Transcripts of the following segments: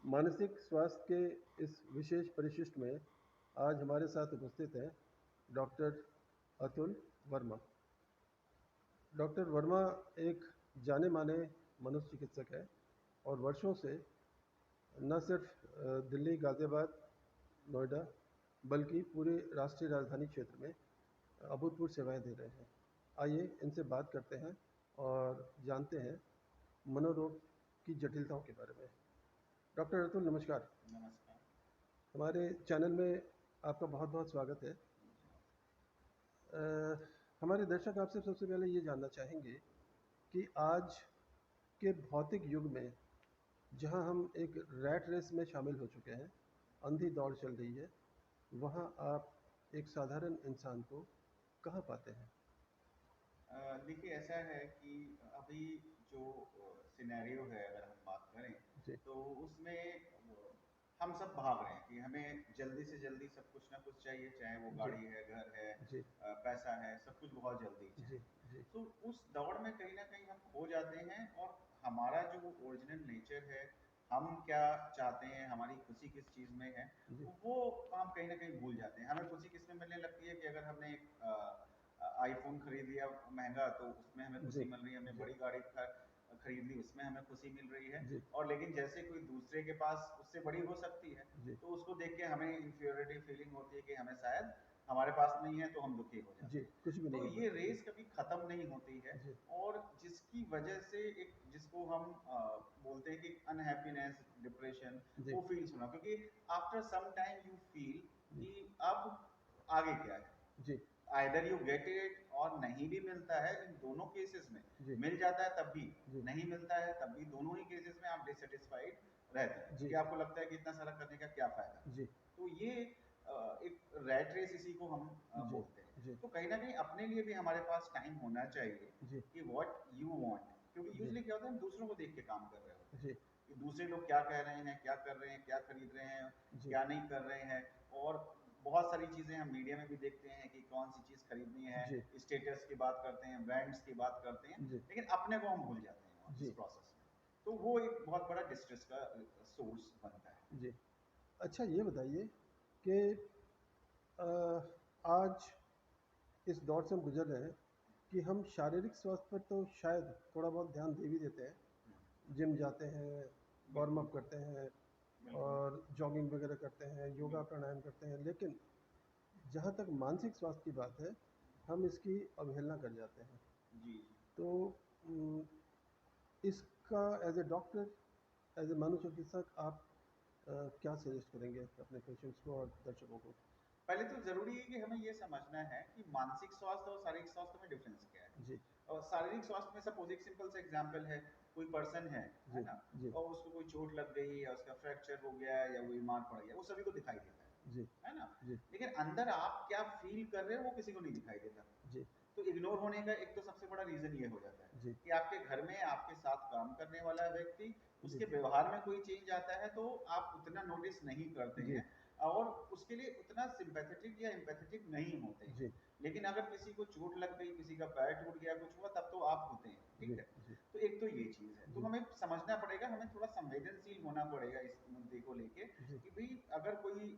मानसिक स्वास्थ्य के इस विशेष परिशिष्ट में आज हमारे साथ उपस्थित हैं डॉक्टर अतुल वर्मा। डॉक्टर वर्मा एक जाने माने मनोचिकित्सक है और वर्षों से न सिर्फ दिल्ली, गाज़ियाबाद, नोएडा बल्कि पूरे राष्ट्रीय राजधानी क्षेत्र में अभूतपूर्व सेवाएं दे रहे हैं। आइए इनसे बात करते हैं और जानते हैं मनोरोग की जटिलताओं के बारे में। डॉक्टर अतुल, नमस्कार। नमस्कार। हमारे चैनल में आपका बहुत बहुत स्वागत है। हमारे दर्शक आपसे सबसे पहले ये जानना चाहेंगे कि आज के भौतिक युग में जहां हम एक रैट रेस में शामिल हो चुके हैं, अंधी दौड़ चल रही है, वहां आप एक साधारण इंसान को कहाँ पाते हैं? देखिए ऐसा है कि अभी जो सिनेरियो है अगर हम बात करें जी। तो उसमें हम सब भाग रहे हैं कि हमें जल्दी से जल्दी सब कुछ ना कुछ चाहिए, चाहे वो जी। गाड़ी है, घर है, जी। पैसा है, सब कुछ बहुत जल्दी जी। चाहिए। जी। तो उस दौड़ में कहीं ना कहीं हम खो जाते हैं और हमारा जो ओरिजिनल नेचर है, हम क्या चाहते हैं, हमारी खुशी किस चीज़ में है, जी। वो हम कहीं ना कहीं भूल जाते हैं। हमें खुशी किस में मिलने लगती है कि अगर हमने एक आईफोन खरीद लिया महंगा तो उसमें हमें जी। खुशी मिल रही है, हमने जी। बड़ी गाड़ी खरीद ली उसमें हमें खुशी मिल रही है। जी। और लेकिन जैसे कोई दूसरे के पास उससे बड़ी हो सकती है, जी। तो उसको देख के हमें इंफीरियरिटी फीलिंग होती है कि हमें शायद हमारे पास नहीं है, तो हम दुखी हो जी, जाते हैं। कुछ भी नहीं तो हो ये पाता। जी। रेस कभी खत्म नहीं होती है। जी। और जिसकी वजह से एक जिसको हम बोलते हैं कि अनहैप्पीनेस, डिप्रेशन, जी। वो फील्स होना, क्योंकि after some time you feel जी। कि अब आगे क्या है। जी। आइदर यू गेट इट और नहीं भी मिलता है, इन दोनों केसेस में जी। मिल जाता है तब भी, जी। नहीं मिलता है तब भी, दोनों ही केसेस में आप डिससेटिस्फाइड रहते हैं, जी। क्योंकि आपको लगता है कि इतना सारा करने का क्या फायदा। जी। तो ये एक रैट रेस इसी को हम जी। बोलते हैं। जी। तो कहीं ना कहीं अपने लिए भी हमारे पास टाइम होना चाहिए जी। कि व्हाट यू वांट, क्योंकि जी। यूजुअली क्या होता है, हम दूसरों को देख के काम कर रहे होते हैं जी। कि दूसरे लोग क्या कह रहे हैं, क्या कर रहे हैं, क्या खरीद रहे हैं, जी। क्या नहीं कर रहे हैं। और बहुत सारी चीज़ें हम मीडिया में भी देखते हैं कि कौन सी चीज़ खरीदनी है, जी। स्टेटस की बात करते हैं, ब्रांड्स की बात करते हैं, जी। लेकिन अपने को हम भूल जाते हैं इस जी। प्रोसेस में। तो वो एक बहुत बड़ा डिस्ट्रेस का सोर्स बनता है। जी। अच्छा, ये बताइए कि अ, आज इस दौर से हम गुजर रहे हैं कि हम शारीरिक स्वास्थ्य पर तो शायद थोड़ा बहुत ध्यान दे भी देते हैं, जिम जाते हैं, वार्म बिल्कुल। अप करते हैं बिल्कुल। और जॉगिंग वगैरह करते हैं, योगा बिल्कुल। प्राणायाम करते हैं, लेकिन जहाँ तक मानसिक स्वास्थ्य की बात है, हम इसकी अवहेलना कर जाते हैं। जी। तो उम, इसका as a doctor, as a मनोचिकित्सक आप क्या सजेस्ट करेंगे अपने पेशेंट्स को और दर्शकों को? पहले तो ज़रूरी है कि हमें ये समझना है कि मानसिक स्वास्थ्य और शारीरिक स्वास्थ्य में डिफरेंस क्या है। जी। और शारीरिक स्वास्थ्य में सपोज़ एक सिंपल सा एग्ज़ाम्पल है, कोई पर्सन है जी। ना? जी। और उसको कोई चोट लग गई या उसका फ्रैक्चर हो गया या वो बीमार पड़ गया, वो सभी को दिखाई देता जी। है ना? जी। लेकिन अंदर आप क्या फ़ील कर रहे हो, वो किसी को नहीं दिखाई देता। जी। तो इग्नोर होने का एक तो सबसे बड़ा रीज़न ये हो जाता है जी। कि आपके घर में आपके साथ काम करने वाला व्यक्ति, जी। उसके व्यवहार में कोई चेंज आता है तो आप उतना नोटिस नहीं करते जी। हैं और उसके लिए उतना सिंपैथेटिक या एम्पैथेटिक नहीं होते हैं। जी। लेकिन अगर किसी को चोट लग गई, किसी का पैर टूट गया, कुछ हुआ, तब तो आप होते हैं, जी। ठीक है? जी। तो एक तो ये चीज़ है। तो जी। हमें समझना पड़ेगा, हमें थोड़ा संवेदनशील होना पड़ेगा इस मुद्दे को लेके जी। कि भई अगर कोई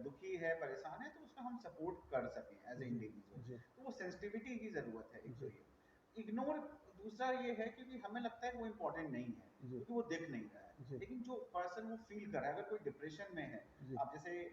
दुखी है, परेशान है, तो उसका हम सपोर्ट कर सकें एज़ अ जी। इंडिविजुअल। जी। तो वो सेंसिटिविटी की ज़रूरत है, एक तो जी। ये। इग्नोर दूसरा ये है क्योंकि हमें लगता है कि वो इम्पोर्टेंट नहीं है, जी। क्योंकि वो दिख नहीं रहा है। जी। लेकिन जो पर्सन वो फ़ील कर रहा है, अगर कोई डिप्रेशन में है, जी। अब जैसे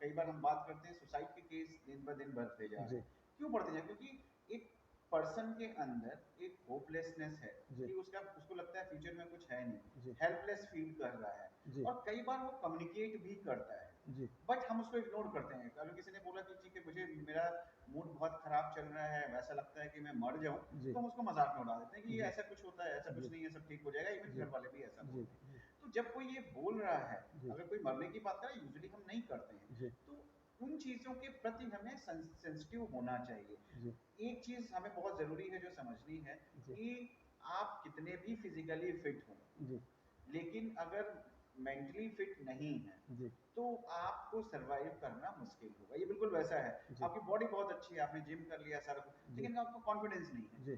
कई बार हम बात करते हैं सुसाइड के केस दिन ब दिन बढ़ते जा रहे जी। हैं। क्यों बढ़ते जा रहे हैं? क्योंकि एक पर्सन के अंदर एक होपलेसनेस है जी। कि उसका उसको लगता है फ्यूचर में कुछ है नहीं, जी। हेल्पलेस फ़ील कर रहा है जी। और कई बार वो कम्युनिकेट भी करता है। जी। बट हम उसको इग्नोर करते हैं। अगर किसी ने बोला कि ठीक है, मुझे मेरा मूड बहुत खराब चल रहा है, वैसा लगता है कि मैं मर जाऊँ, जी। तो हम उसको मज़ाक में उड़ा देते हैं कि ये जी। ऐसा कुछ होता है, ऐसा कुछ जी। नहीं है, सब ठीक हो जाएगा। इवन जी। घर वाले भी ऐसा जी। बोलते हैं। जी। तो जब कोई ये बोल रहा है, जी। अगर कोई मरने की बात कर रहा है, यूजुअली हम नहीं करते हैं। जी। तो उन चीज़ों के प्रति हमें सेंसिटिव होना चाहिए। जी। एक चीज़ हमें बहुत ज़रूरी है जो समझनी है जी। कि आप कितने भी फिज़िकली फिट हों, जी। लेकिन अगर मेंटली फिट नहीं है, जी। तो आपको सर्वाइव करना मुश्किल होगा। ये बिल्कुल वैसा है, जी। आपकी बॉडी बहुत अच्छी है, आपने जिम कर लिया सारा कुछ, जी। लेकिन आपको कॉन्फिडेंस नहीं है। जी।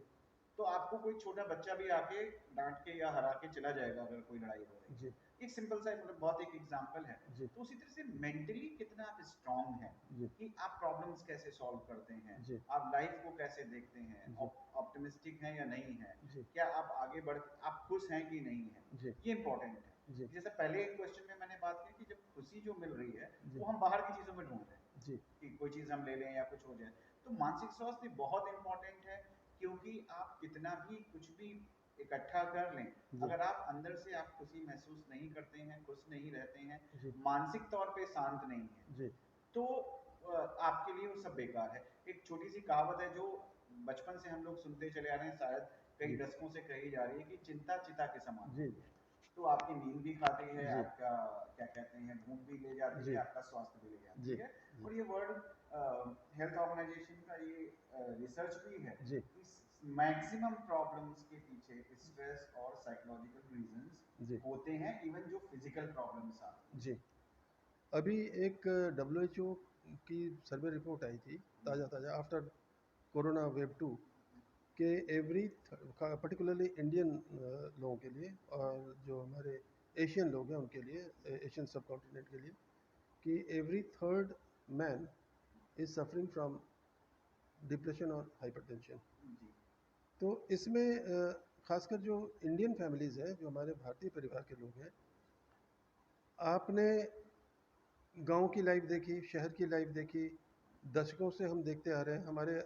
तो आपको कोई छोटा बच्चा भी आके डांट के या हरा के चला जाएगा अगर कोई लड़ाई हो रही जी है। एक सिंपल सा मतलब बहुत एक एग्जांपल है। जी तो उसी तरह से मेंटली कितना आप स्ट्रांग हैं जी कि आप प्रॉब्लम्स कैसे सॉल्व करते हैं, जी आप लाइफ को कैसे देखते हैं, जी ऑप्टिमिस्टिक हैं या नहीं है, जी क्या आप आगे बढ़ आप खुश हैं कि नहीं है, जी ये इंपॉर्टेंट है। जी जैसे पहले एक क्वेश्चन में मैंने बात की कि जब खुशी जो मिल रही है जी वो हम बाहर की चीजों में ढूंढ रहे हैं जी कि कोई चीज हम ले लें या कुछ हो जाए। तो मानसिक स्वास्थ्य बहुत इंपॉर्टेंट है, क्योंकि आप कितना भी कुछ भी इकट्ठा कर लें, जी अगर आप अंदर से आप खुशी महसूस नहीं करते हैं, खुश नहीं रहते हैं, जी मानसिक तौर पे शांत नहीं है, जी तो आपके लिए वो सब बेकार है। एक छोटी सी कहावत है जो बचपन से हम लोग सुनते चले आ रहे हैं, शायद कई जी दशकों से कही जा रही है कि चिंता चिता के समान जी है। तो आपकी नींद भी खाती है, जी आपका क्या कहते हैं भूख भी ले जाती है, जी आपका स्वास्थ्य भी ले जी जाती है। जी और ये वर्ल्ड हेल्थ ऑर्गेनाइजेशन का ये रिसर्च भी है जी कि मैक्सिमम प्रॉब्लम्स के पीछे स्ट्रेस और साइकोलॉजिकल रीजंस जी होते हैं, इवन जो फिजिकल प्रॉब्लम्स आती जी अभी एक डब्ल्यू की सर्वे रिपोर्ट आई थी, ताज़ा ताज़ा, आफ्टर कोरोना वेव टू, के एवरी पर्टिकुलरली इंडियन लोगों के लिए और जो हमारे एशियन लोग हैं उनके लिए, एशियन सब कॉन्टिनेंट के लिए, कि every third man is suffering from depression और हाइपरटेंशन। है। जी। तो इसमें खासकर जो इंडियन फैमिलीज़ हैं, जो हमारे भारतीय परिवार के लोग हैं, आपने गांव की लाइफ देखी, शहर की लाइफ देखी, दशकों से हम देखते आ रहे हैं। हमारे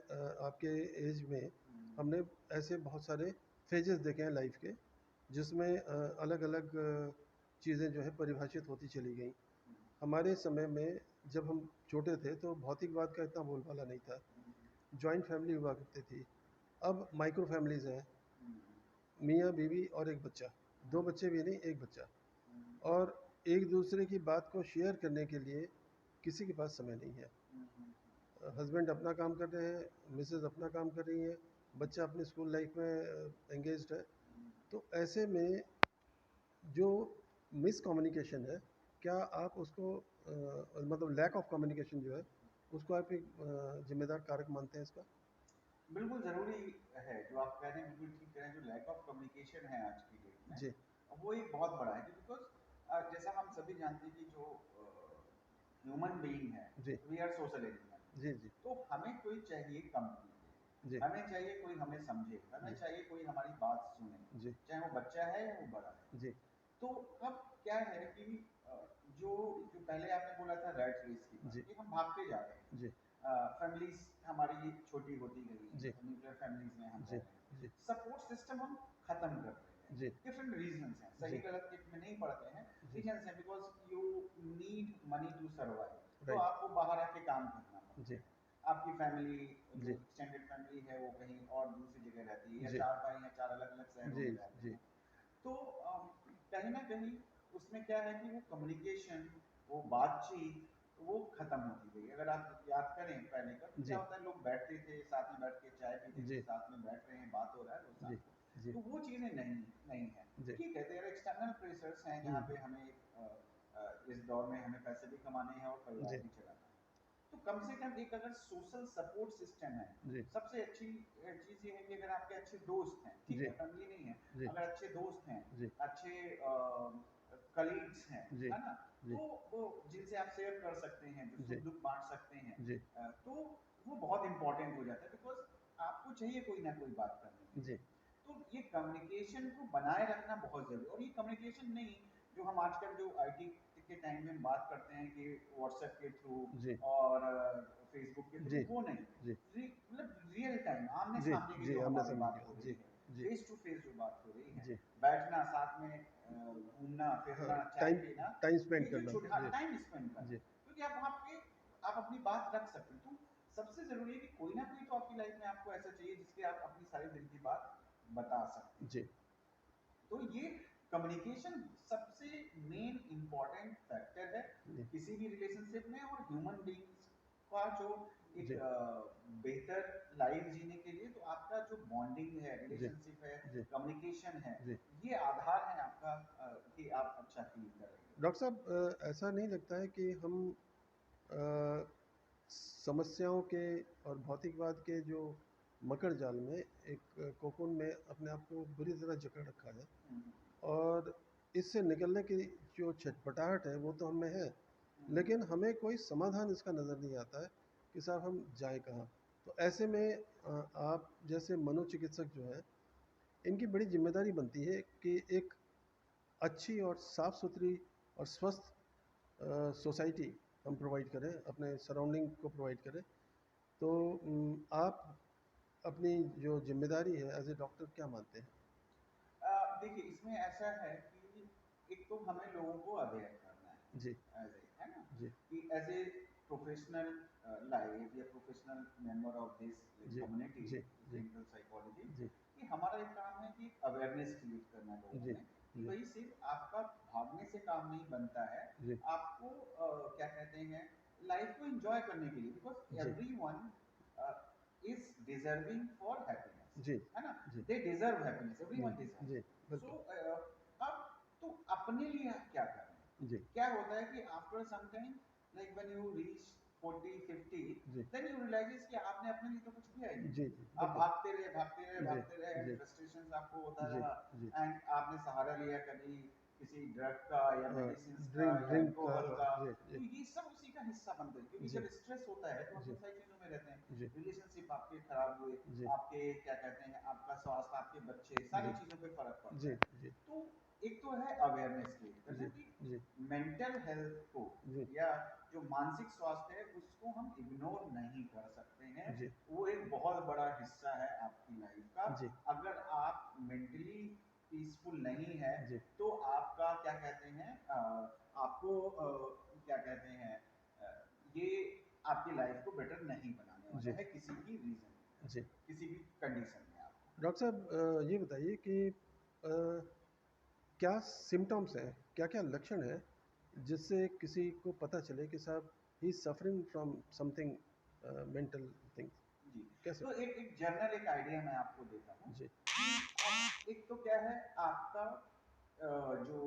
आपके एज में हमने ऐसे बहुत सारे फेजेस देखे हैं लाइफ के, जिसमें अलग अलग चीज़ें जो है परिभाषित होती चली गई। हमारे समय में जब हम छोटे थे तो भौतिकवाद का इतना बोलबाला नहीं था, जॉइंट फैमिली हुआ करती थी। अब माइक्रो फैमिलीज़ हैं, मियाँ बीवी और एक बच्चा, दो बच्चे भी नहीं, एक बच्चा, और एक दूसरे की बात को शेयर करने के लिए किसी के पास समय नहीं है। हस्बैंड अपना काम कर रहे हैं, मिसेज अपना काम कर रही हैं, बच्चा अपनी स्कूल लाइफ में एंगेज्ड है। तो ऐसे में जो मिस कम्युनिकेशन है, क्या आप उसको मतलब लैक ऑफ कम्युनिकेशन जो है, उसको आप एक जिम्मेदार कारक मानते हैं इसका? बिल्कुल ज़रूरी है, जो आप कह रहे हैं बिल्कुल ठीक कह रहे हैं। जो लैक ऑफ कम्युनिकेशन है आज की डेट में, जी वो एक बहुत बड़ा है। बिकॉज जैसा हम सभी जानते हैं कि जो ह्यूमन बीइंग है, जी वी आर सोशल एनिमल। जी जी तो हमें कोई चाहिए कंपनी दे, जी हमें चाहिए कोई हमें समझे, हमें जी चाहिए कोई हमारी बात सुने, जी चाहे वो बच्चा है या वो बड़ा है। जी तो अब क्या है कि अ, जो जो पहले आपने बोला था रैट रेस की बात, जी कि हम भागते जा रहे हैं, जी फैमिलीज हमारी छोटी होती गई हैं, जी न्यूक्लियर फैमिलीज में हम जी रह रहे हैं, जी सपोर्ट सिस्टम हम खत्म कर रहे हैं। जी डिफरेंट रीजंस हैं, सही जी गलत के में नहीं पड़ते हैं, जी रीजंस हैं। Because you need money to survive, तो राइट आपको बाहर आके काम करना पड़ता जी है। आपकी फैमिली, जो जी एक्सटेंडेड फैमिली है, वो कहीं और दूसरी जगह रहती है, या जी चार भाई या चार अलग अलग शहरों जी में रहते जी हैं। तो कहीं ना कहीं उसमें क्या है कि वो कम्युनिकेशन, वो बातचीत, वो खत्म होती गई। अगर आप याद करें पहले का, तो क्या जी होता है, लोग बैठते थे साथ में, बैठ के चाय पीते थे, जी साथ में बैठ रहे हैं, बात हो रहा है रोज जी शाम को। जी तो वो चीजें नहीं नहीं है। जी ठीक है, देयर एक्सटर्नल प्रेशर्स हैं जहाँ पे हमें इस दौर में हमें पैसे भी कमाने हैं और परिवार जी भी चलाना है। तो कम से कम एक अगर सोशल सपोर्ट सिस्टम है, जी सबसे अच्छी चीज ये है कि अगर आपके अच्छे दोस्त हैं, ठीक जी है फैमिली नहीं है, जी अगर अच्छे दोस्त हैं, जी अच्छे कलीग्स हैं, जी है ना, जी तो वो जिनसे आप शेयर कर सकते हैं, जो जी सुख दुख बांट सकते हैं, जी तो वो बहुत इंपॉर्टेंट हो जाता है। बिकॉज आपको चाहिए कोई ना कोई बात करने के जी लिए। तो ये कम्युनिकेशन को बनाए रखना बहुत जरूरी है। और ये कम्युनिकेशन नहीं जो हम आजकल जो आईटी के टाइम में बात करते हैं कि व्हाट्सएप के थ्रू जी और फेसबुक के थ्रू, जी वो नहीं। जी मतलब रियल टाइम आमने जी सामने की जी जो आमने हमारी सामने की बात हो बात। जी रही है, जी फेस टू फेस जो बात हो रही है, जी बैठना साथ में, घूमना हाँ, फिरना, चाय टाइम पीना, टाइम स्पेंड ये जो करना। छोटा जी टाइम स्पेंड करना, जी क्योंकि आप वहाँ पे आप अपनी बात रख सकते हैं। तो सबसे जरूरी है कि कोई ना कोई तो आपकी लाइफ में आपको ऐसा चाहिए जिसके आप अपनी सारी दिल की बात बता सकते हैं। जी तो ये कम्युनिकेशन सबसे मेन इंपॉर्टेंट फैक्टर है जी किसी भी रिलेशनशिप में। और ह्यूमन बीइंग्स का जो एक जी बेहतर लाइफ जीने के लिए, तो आपका जो बॉन्डिंग है, जी रिलेशनशिप है, जी कम्युनिकेशन है, जी ये आधार है आपका, कि आप अच्छा फील कर रहे हो। डॉक्टर साहब, ऐसा नहीं लगता है कि हम अ, समस्याओं के और भौतिकवाद के जो मकड़ जाल में, एक कोकून में अपने आप को बुरी तरह जकड़ रखा है। हम्म, और इससे निकलने की जो छटपटाहट है वो तो हम में है, हम्म, लेकिन हमें कोई समाधान इसका नज़र नहीं आता है कि साहब हम जाएं कहाँ। तो ऐसे में आप जैसे मनोचिकित्सक जो है, इनकी बड़ी जिम्मेदारी बनती है कि एक अच्छी और साफ़ सुथरी और स्वस्थ सोसाइटी हम प्रोवाइड करें, अपने सराउंडिंग को प्रोवाइड करें। तो आप अपनी जो जिम्मेदारी है एज ए डॉक्टर क्या मानते हैं? देखिए इसमें ऐसा है कि एक तो हमें लोगों को अवेयर करना जी। है एज ए, है ना, जी। कि एज ए प्रोफेशनल लाइफ या प्रोफेशनल मेंबर ऑफ दिस जी। कम्युनिटी जी। जी। क्लिनिकल साइकोलॉजी, जी। कि हमारा एक काम है कि अवेयरनेस क्रिएट करना है लोगों जी। में कि जी। भाई सिर्फ आपका भागने से काम नहीं बनता है, जी। आपको क्या कहते हैं, लाइफ को एंजॉय करने के लिए, बिकॉज जी। Everyone is deserving for happiness, जी। है ना, जी। they deserve happiness, ji. everyone deserves। Ji. So बिल्कुल। अब तो अपने लिए आप क्या कर रहे हैं? जी। क्या होता है कि after some time, like when you reach 40-50, जी। देन यू रियलाइज कि आपने अपने लिए तो कुछ किया ही नहीं। जी। जी। आप बिल्कुल। भागते रहे भागते रहे जी। भागते रहे, जी। फ्रस्ट्रेशन आपको होता जी। रहा, जी। एंड आपने सहारा लिया कभी किसी ड्रग का या मेडिसिन का ड्रिंक या ड्रिंक का, अल्कोहल हाँ। का। जी। तो जी। ये सब उसी का हिस्सा बन गए, क्योंकि जी। जब स्ट्रेस होता है तो हम जी। बहुत सारी चीजों में रहते हैं, जी। रिलेशनशिप आपके खराब हुए, जी। आपके क्या कहते हैं, आपका स्वास्थ्य, आपके बच्चे, सारी जी। चीजों पे फर्क पड़ता जी। है। जी। तो एक तो है अवेयरनेस क्रिएट करना जी। कि जी। मेंटल हेल्थ को जी। या जो मानसिक स्वास्थ्य है उसको हम इग्नोर नहीं कर सकते हैं। जी। वो एक बहुत बड़ा हिस्सा है आपकी लाइफ का। जी। अगर आप मेंटली पीसफुल नहीं है जी। तो आपका क्या कहते हैं, आपको क्या कहते हैं, ये आपकी लाइफ को बेटर नहीं बनाने वाला जी। है किसी भी रीजन, जी। किसी भी कंडीशन में आपको। डॉक्टर साहब, ये बताइए कि क्या सिम्टम्स हैं, क्या क्या लक्षण हैं जिससे किसी को पता चले कि साहब ही is suffering from something mental thing? जी, कैसे? तो एक जनरल एक आइडिया मैं आपको देता हूँ जी। कि एक तो क्या है आपका जो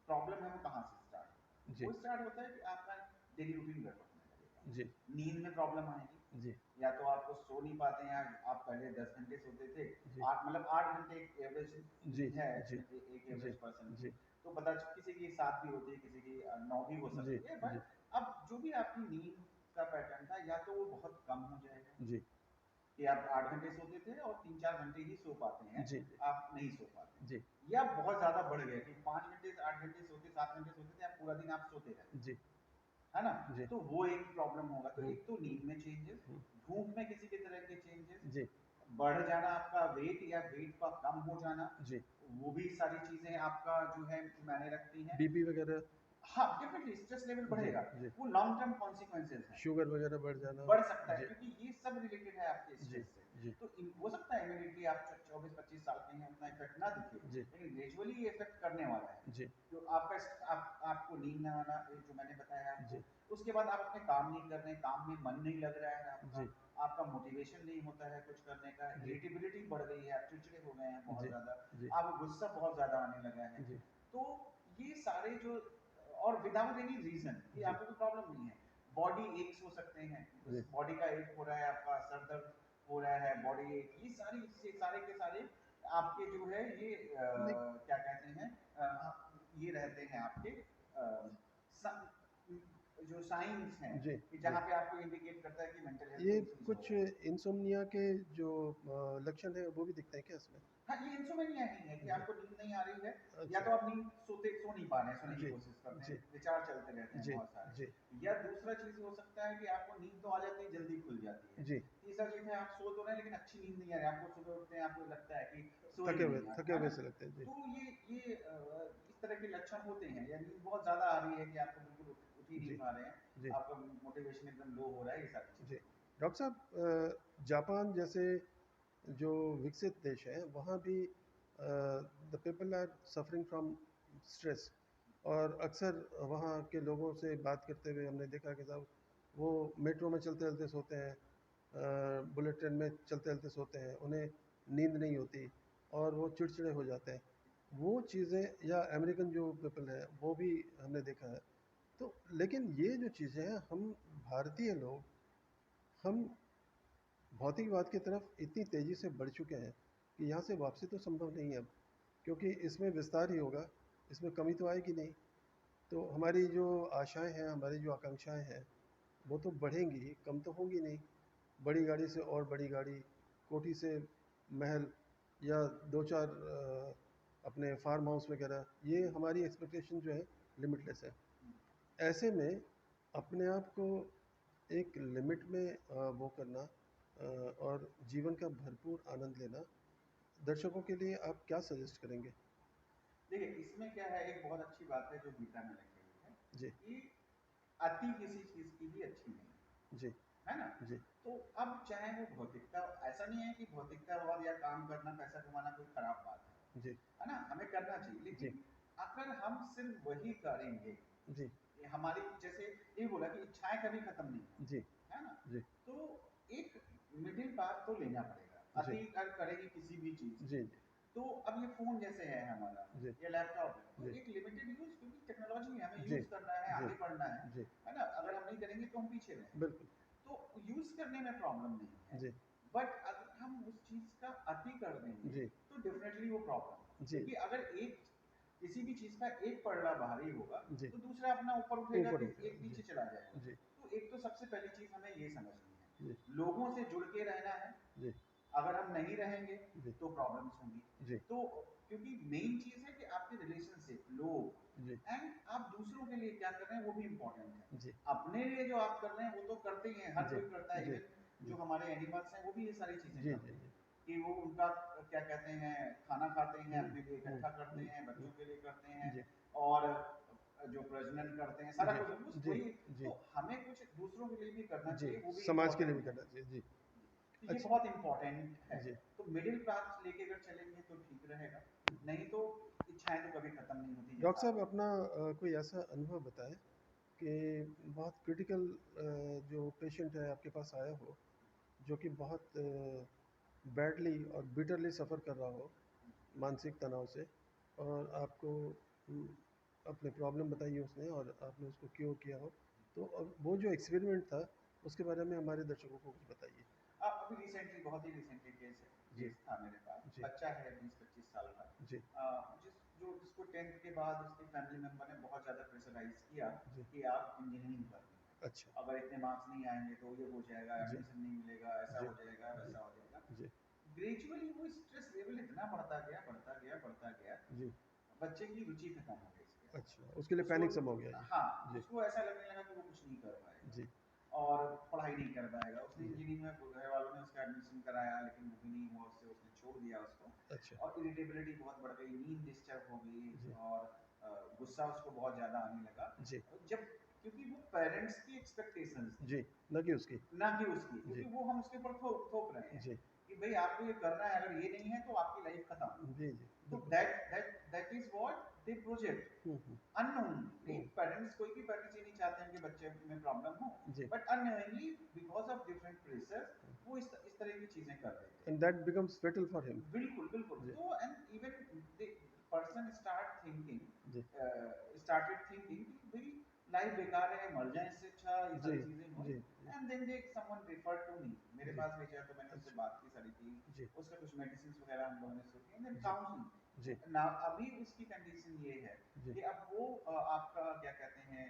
प्रॉब्लम है वो कहाँ से स्टार्ट होता है। जी। वो स्टार्ट होता है कि आपका डेली रूटीन गड़बड़ होने लगेगा, जी। नींद में प्रॉब्लम आएगी, जी। या तो आपको सो नहीं पाते हैं, आप पहले 10 घंटे सोते थे, जी। आठ मतलब 8 घंटे एक एवरेज जी। नींद है जी। एक जी। एवरेज पर्सन की। जी। तो पता किसी की 7 भी होती है, किसी की 9 भी हो जी। सकती है, जी। बट अब जो भी आपकी नींद का पैटर्न था या तो वो बहुत कम हो जाएगा जी। कि आप 8 घंटे सोते थे और 3-4 घंटे ही सो पाते हैं, जी। आप नहीं सो पाते, जी। या बहुत ज्यादा बढ़ गया कि 5 घंटे से 8 घंटे सोते, 7 घंटे सोते थे, आप पूरा दिन आप सोते रहते, जी। है ना। जी। तो वो एक प्रॉब्लम होगा। तो हम्म। एक तो नींद में चेंजेस, हम्म। भूख में किसी भी तरह के चेंजेस, जी। बढ़ जाना आपका वेट या वेट का कम हो जाना, जी। वो भी सारी चीजें आपका जो है मायने रखती हैं। बीपी वगैरह? हाँ, डेफिनेटली स्ट्रेस लेवल जी। बढ़ेगा, जी। वो लॉन्ग टर्म कॉन्सिक्वेंसेज हैं, शुगर वगैरह बढ़ जाना? बढ़ सकता है जी। क्योंकि ये सब रिलेटेड है आपके जी। स्ट्रेस से। जी। तो हो सकता है इमीडिएटली आप 24-25 साल के हैं, उतना इफेक्ट ना दिखे, जी। लेकिन ग्रेजुअली ये इफेक्ट करने वाला है। जी। जो आपको नींद ना आना, जो मैंने बताया आपको, जी। उसके बाद आप अपने काम नहीं कर रहे, काम में मन नहीं लग रहा है आपका, जी। आपका मोटिवेशन नहीं होता है कुछ करने का, जी। इरिटेबिलिटी बढ़ गई है, आप चिड़चिड़े हो गए हैं बहुत जी। ज्यादा, जी। आपको गुस्सा बहुत ज्यादा आने लगा है। जी। तो ये सारे जो, और विदाउट एनी रीजन कि जी। आपको कोई प्रॉब्लम नहीं है, बॉडी एक्स हो सकते हैं, जी। बॉडी का एक हो रहा है, आपका सर दर्द हो रहा है, बॉडी एक, ये सारे के सारे आपके जो है ये नहीं। क्या कहते हैं, ये रहते हैं आपके जो साइंस हैं, जी। कि जी। जहाँ पे आपको इंडिकेट करता है कि मेंटल हेल्थ ये कोई चीज हो कुछ रहा है। इंसोम्निया के जो लक्षण है वो भी दिखते हैं क्या इसमें? हाँ, ये इंसोमेनिया नहीं है कि जी। आपको नींद नहीं आ रही है, या अच्छा। तो आप नींद सो नहीं पा रहे हैं, सोने की जी। कोशिश करते हैं, जी। विचार चलते रहते हैं जी। बहुत सारे, जी। या दूसरा चीज हो सकता है कि आपको नींद तो आ जाती है, जल्दी खुल जाती है। जी। तीसरा चीज है आप सो तो रहे हैं लेकिन अच्छी नींद नहीं आ रही, आपको सुबह उठते हैं आपको लगता है कि सोए नहीं यार, थके है हुए ना। से लगते हैं। जी। तो ये इस तरह के लक्षण होते हैं, या नींद बहुत ज्यादा आ रही है कि आपको बिल्कुल उठ ही नहीं जी। पा रहे हैं, जी। आपका मोटिवेशन एकदम लो हो रहा है, ये सारी जी। चीजें होती डॉक्टर साहब, जापान जैसे जो विकसित देश है वहाँ भी the people are suffering from stress, और अक्सर वहाँ के लोगों से बात करते हुए हमने देखा कि साहब वो मेट्रो में चलते चलते सोते हैं, बुलेट ट्रेन में चलते चलते सोते हैं, उन्हें नींद नहीं होती और वो चिड़चिड़े हो जाते हैं। वो चीज़ें, या अमेरिकन जो पीपल है वो भी हमने देखा है। तो लेकिन ये जो चीज़ें हैं, हम भारतीय लोग, हम भौतिकवाद की तरफ इतनी तेज़ी से बढ़ चुके हैं कि यहाँ से वापसी तो संभव नहीं है अब, क्योंकि इसमें विस्तार ही होगा, इसमें कमी तो आएगी नहीं। तो हमारी जो आशाएं हैं, हमारी जो आकांक्षाएं हैं, वो तो बढ़ेंगी ही, कम तो होंगी नहीं। बड़ी गाड़ी से और बड़ी गाड़ी, कोठी से महल, या दो चार अपने फार्म हाउस वगैरह, ये हमारी एक्सपेक्टेशन जो है लिमिटलेस है। ऐसे में अपने आप को एक लिमिट में वो करना और जीवन का भरपूर आनंद लेना, दर्शकों के लिए आप क्या सजेस्ट करेंगे? देखिए, इसमें क्या है, एक बहुत अच्छी बात है जो गीता में लिखी हुई है जी। कि अति किसी चीज की भी अच्छी नहीं जी। है ना। जी। तो अब चाहे वो भौतिकता, ऐसा नहीं है कि भौतिकतावाद या काम करना पैसा कमाना कोई खराब बात जी। है ना, हमें करना चाहिए, जी। लेकिन अगर हम सिर्फ वही करेंगे, जी। ये हमारी जैसे ये बोला कि इच्छाएं कभी खत्म नहीं जी। होती है ना। जी। तो एक मिडिल पाथ तो लेना पड़ेगा, जी। अति अगर करेगी किसी भी चीज जी। की। तो अब ये फोन जैसे है हमारा, जी। ये लैपटॉप है, तो जी। एक लिमिटेड यूज, क्योंकि टेक्नोलॉजी है, हमें जी। यूज करना है, जी। आगे बढ़ना जी। है ना। अगर हम नहीं करेंगे तो हम पीछे रहेंगे। बिल्कुल। तो यूज करने में प्रॉब्लम नहीं है, जी। बट अगर हम उस चीज का अति कर देंगे जी। तो डेफिनेटली वो प्रॉब्लम है, जी। क्योंकि अगर एक किसी भी चीज का एक पलड़ा भारी होगा जी। तो दूसरा अपना ऊपर उठेगा ऊपर कि उठेगा। एक जी। नीचे चला जाएगा। जी। तो एक तो सबसे पहली चीज हमें ये समझनी जी। है, लोगों से जुड़ के रहना है। जी। अगर हम नहीं रहेंगे जी। तो प्रॉब्लम्स होंगी। जी। तो क्योंकि मेन चीज है कि आपके रिलेशनशिप, लोग, जी। एंड आप दूसरों के लिए क्या कर रहे हैं वो भी इंपॉर्टेंट है। जी। अपने लिए जो आप कर रहे हैं वो तो करते ही हैं, हर जी। कोई करता है, जी। इवन जी। जो हमारे एनिमल्स हैं वो भी ये सारी चीजें जी। करते जी। हैं जी। कि वो उनका क्या कहते हैं, खाना खाते हैं, हम्म। अपने लिए हम्म। इकट्ठा करते हम्म। हैं, बच्चों के लिए करते हैं, जी। और जो प्रजनन करते हैं, सारा जी। कुछ उस जी। वही। जी। तो हमें कुछ दूसरों के लिए भी करना जी। चाहिए, वो भी समाज के लिए भी इम्पोर्टेंट है। करना चाहिए। जी। तो ये अच्छा। बहुत इंपॉर्टेंट है। जी। तो मिडिल क्लास लेके अगर चलेंगे तो ठीक रहेगा, नहीं तो इच्छाएं तो कभी खत्म नहीं होती, डॉक्टर जैसा साहब, आपने अपना कोई ऐसा अनुभव बताएं कि बहुत क्रिटिकल जो पेशेंट है आपके पास आया हो, जो कि बहुत बैडली और बिटरली सफ़र कर रहा हो मानसिक तनाव से, और आपको उम, अपने प्रॉब्लम बताई है उसने और आपने उसको क्योर किया हो, तो अब वो जो एक्सपेरिमेंट था उसके बारे में हमारे दर्शकों को कुछ बताइए। अभी रिसेंटली, बहुत ही रिसेंटली जी। केस था मेरे पास। जी। बच्चा है 20-25 साल का, जी। जिसको 10th के बाद उसके फैमिली मेंबर ने बहुत ज़्यादा प्रेशराइज किया जी। कि आप इंजीनियरिंग करनी है, अच्छा। अगर इतने मार्क्स नहीं आएंगे तो ये हो जाएगा, जी। एडमिशन नहीं मिलेगा, ऐसा जी। हो जाएगा, जी। वैसा हो जाएगा। जी। ग्रेजुअली वो स्ट्रेस लेवल इतना बढ़ता गया, बढ़ता गया, बढ़ता गया, जी। बच्चे की रुचि खत्म हो गई इसके अच्छा, अंदर। उसके लिए उसको, पैनिक सम हो गया ये। हाँ, जी। उसको ऐसा लगने लगा कि वो कुछ नहीं कर पाएगा जी। और पढ़ाई नहीं कर पाएगा। उसने जी। इंजीनियरिंग में, घर वालों ने उसका एडमिशन कराया, लेकिन वो भी नहीं हुआ उससे, उसने छोड़ दिया उसको। अच्छा। और इरिटेबिलिटी बहुत बढ़ गई, नींद डिस्टर्ब हो गई, जी। और गुस्सा उसको बहुत ज़्यादा आने लगा। जी। जब, क्योंकि वो पेरेंट्स की एक्सपेक्टेशंस थी, जी। न कि उसकी। ना कि उसकी, जी। क्योंकि वो हम उसके ऊपर थोप रहे हैं जी। कि भाई आपको ये करना है, अगर ये नहीं है तो आपकी लाइफ खत्म। जी। जी। तो बिल्कुल। That is what they project hmm. Unknowingly. Hmm. Parents, कोई भी पेरेंट्स ये नहीं चाहते हैं कि बच्चे में प्रॉब्लम हो, जी। But unknowingly because of different pressures वो इस तरह की चीजें कर देते एंड हैं। That becomes fatal for him. बिल्कुल, बिल्कुल। जी। तो एंड इवन द पर्सन जी। स्टार्टेड थिंकिंग कि भाई लाइफ बेकार है, मर जाए, इससे अच्छा ये जी। सारी चीजें हुई। जी। जी। And then they someone referred to me, मेरे जी। पास भेजा, तो मैंने उससे अच्छा। बात की सारी की, जी। उसका कुछ मेडिसिन वगैरह हम लोगों ने शुरू की, देन जी। काउंसलिंग। जी। तो ना अभी उसकी कंडीशन ये है जी। कि अब वो आपका क्या कहते हैं,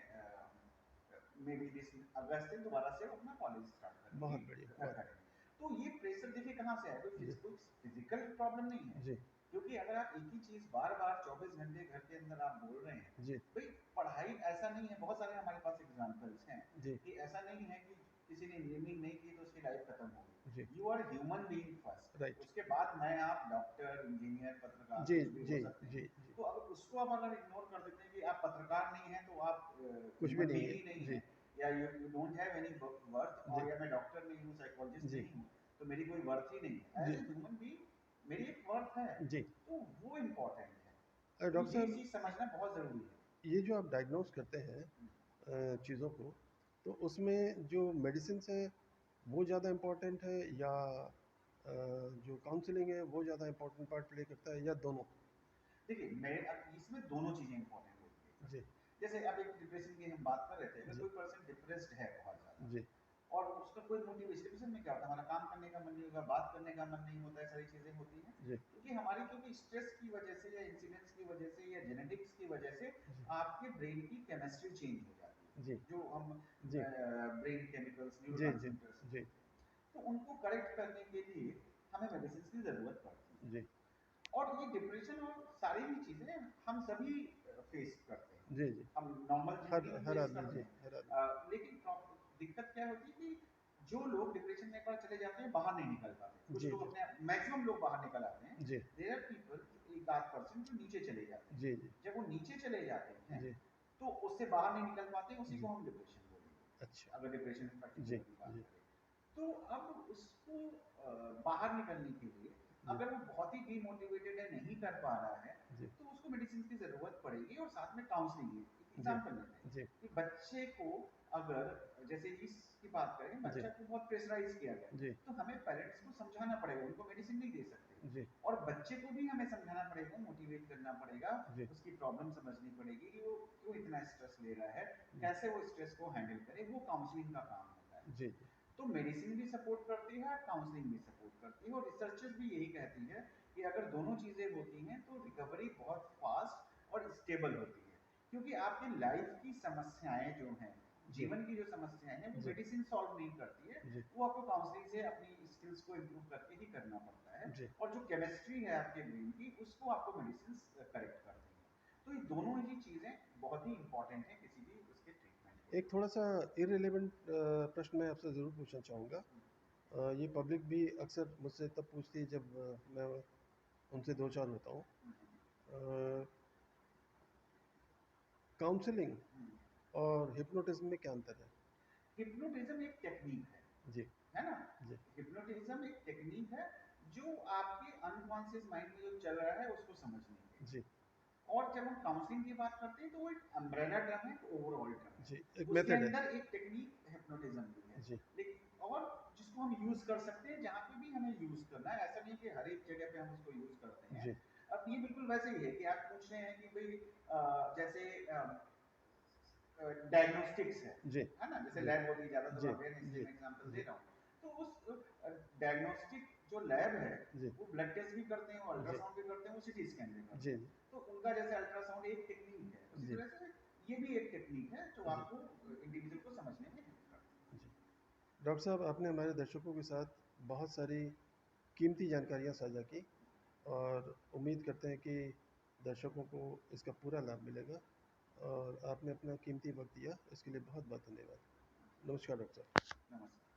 मे बी दिस अगस्त से दोबारा से अपना कॉलेज स्टार्ट करेंगे, बहुत बढ़िया, घर बहुत। करेंगे। तो ये प्रेशर देखिए कहाँ से है, जी। कोई फिजिकल प्रॉब्लम नहीं है, जी। क्योंकि अगर आप एक ही चीज बार बार 24 घंटे घर के अंदर आप बोल रहे हैं, जी। भाई पढ़ाई ऐसा नहीं है, बहुत सारे हमारे पास एग्जांपल्स हैं जी। कि ऐसा नहीं है कि किसी ने इंजीनियरिंग नहीं की तो उसकी लाइफ खत्म हो जी। गई। You are human being first, right. उसके बाद मैं आप डॉक्टर, इंजीनियर, पत्रकार, जी। कुछ भी जी। हो सकते हैं। जी। जी। तो अगर उसको आप अगर इग्नोर कर देते हैं कि आप पत्रकार नहीं है तो आप कुछ भी ह्यूमन नहीं बीइंग है। ही नहीं जी। है, या you don't have any worth, जी। और या मैं डॉक्टर नहीं हूँ, साइकोलॉजिस्ट जी। नहीं हूँ, तो मेरी कोई वर्थ ही नहीं है, एज जी। ए ह्यूमन बीइंग मेरी एक वर्थ है। जी। तो वो इम्पोर्टेंट है। तो डॉक्टर ये साहब, चीज समझना बहुत जरूरी है। ये जो आप डायग्नोस करते हैं चीज़ों को, तो उसमें जो मेडिसिन्स हैं वो ज़्यादा इम्पोर्टेंट है, या जो काउंसलिंग है वो ज़्यादा इम्पोर्टेंट पार्ट प्ले करता है, या दोनों? देखिए, मैं अब इसमें दोनों चीजें इंपॉर्टेंट होती है इसमें। जी। जैसे अब एक डिप्रेशन की हम बात कर रहे थे, अगर जी। कोई पर्सन डिप्रेस्ड है बहुत ज्यादा, जी। और उसका उसका कोई मोटिवेशन, डिप्रेशन में क्या होता है, हमारा काम करने का मन नहीं होगा, बात करने का मन नहीं होता है, सारी चीजें होती हैं जी क्योंकि स्ट्रेस की वजह से या इंसिडेंट्स की वजह से या जेनेटिक्स की वजह से जी आपके ब्रेन की केमिस्ट्री चेंज हो जाती जी है, जो हम जी ब्रेन केमिकल्स, जी जी न्यूरोट्रांसमीटर्स जी कहते हैं। तो उनको करेक्ट करने के लिए हमें मेडिसिन की जरूरत पड़ती है। जी और ये डिप्रेशन और सारी भी चीजें हम सभी फेस करते हैं, जी जी हम नॉर्मल जिंदगी में हर फेस आदमी, करते जी हैं। हर आदमी। लेकिन दिक्कत क्या होती है कि जो लोग डिप्रेशन में एक बार चले जाते हैं बाहर नहीं निकल पाते, कुछ जी लोग जी अपने, मैक्सिमम लोग बाहर निकल आते हैं। जी देयर आर पीपल, एक आध परसेंट जो नीचे चले जाते हैं। जी जी जब वो नीचे चले जाते हैं जी तो उससे बाहर नहीं निकल पाते, उसी जी को हम डिप्रेशन अच्छा। बोलेंगे, अगर डिप्रेशन जी पर्टिकुलर की बात जी करें। तो अब उसको बाहर निकलने के लिए जी अगर वो बहुत ही डीमोटिवेटेड है, नहीं कर पा रहा है, जी तो उसको मेडिसिन की जरूरत पड़ेगी और साथ में काउंसलिंग की। एक जी एग्जांपल लेते हैं जी कि बच्चे को अगर, जैसे इसकी बात करें, जी बच्चा को बहुत प्रेशराइज किया गया, जी तो हमें पेरेंट्स को समझाना पड़ेगा, उनको मेडिसिन नहीं दे सकते। जी और बच्चे को भी हमें समझाना पड़ेगा, मोटिवेट करना पड़ेगा, जी उसकी प्रॉब्लम समझनी पड़ेगी कि वो क्यों इतना स्ट्रेस ले रहा है, जी कैसे वो स्ट्रेस को हैंडल करे, वो काउंसलिंग का काम होता है। जी तो मेडिसिन भी सपोर्ट करती है, काउंसलिंग भी सपोर्ट करती है, और रिसर्चर्स भी यही कहती है कि अगर दोनों चीजें होती हैं तो रिकवरी बहुत फास्ट और स्टेबल होती है, क्योंकि आपकी लाइफ की समस्याएं जो हैं, जी जीवन की जो समस्याएं हैं, वो जी मेडिसिन सॉल्व नहीं करती है, जी वो आपको काउंसलिंग से अपनी स्किल्स को इम्प्रूव करके ही करना पड़ता है। जी और जो केमिस्ट्री है आपके ब्रेन की, उसको आपको मेडिसिन करेक्ट करती है। तो ये दोनों ही चीजें बहुत ही इंपॉर्टेंट है किसी भी उसके ट्रीटमेंट को एक थोड़ा सा इररिलेवेंट प्रश्न मैं आपसे ज़रूर पूछना चाहूँगा। ये पब्लिक भी अक्सर मुझसे तब पूछती है जब मैं उनसे दो चार होता हूँ। काउंसलिंग लेते। और हिप्नोटिज्म में क्या अंतर है? हिप्नोटिज्म एक टेक्निक जी है ना? जी हिप्नोटिज्म एक टेक्निक है जो आपके अनकॉन्शियस माइंड में जो चल रहा है उसको समझने के लिए। जी और जब हम काउंसलिंग की बात करते हैं तो वो एक अम्ब्रेला टर्म है, एक ओवरऑल टर्म जी है, एक उसके मेथड है। अंदर एक टेक्निक हिप्नोटिज्म भी है। जी लेकिन और जिसको हम यूज कर सकते हैं जहां पे भी हमें यूज करना है, ऐसा नहीं कि हर एक जगह पे हम उसको यूज करते हैं। जी अब ये बिल्कुल वैसे ही है कि आप पूछ रहे हैं कि भाई जैसे डायग्नोस्टिक्स जी है ना, जैसे जी लैब होती है, ज्यादातर जी अवेयर, इसलिए जी मैं एग्जांपल दे जी रहा हूँ। तो उस डायग्नोस्टिक जो लैब है, जी वो ब्लड टेस्ट भी करते हैं, जी अल्ट्रासाउंड भी करते हैं, वो सिटी स्कैन भी जी करते हैं। तो उनका जैसे अल्ट्रासाउंड एक टेक्निक है, उसी जी तरह से ये भी एक टेक्निक है जो जी आपको इंडिविजुअल को समझने में हेल्प करती है। जी डॉक्टर साहब, आपने हमारे दर्शकों के साथ बहुत सारी कीमती जानकारियाँ साझा की और उम्मीद करते हैं कि दर्शकों को इसका पूरा लाभ मिलेगा। और आपने अपना कीमती वक्त दिया, इसके लिए बहुत बहुत धन्यवाद। नमस्कार डॉक्टर साहब। नमस्कार।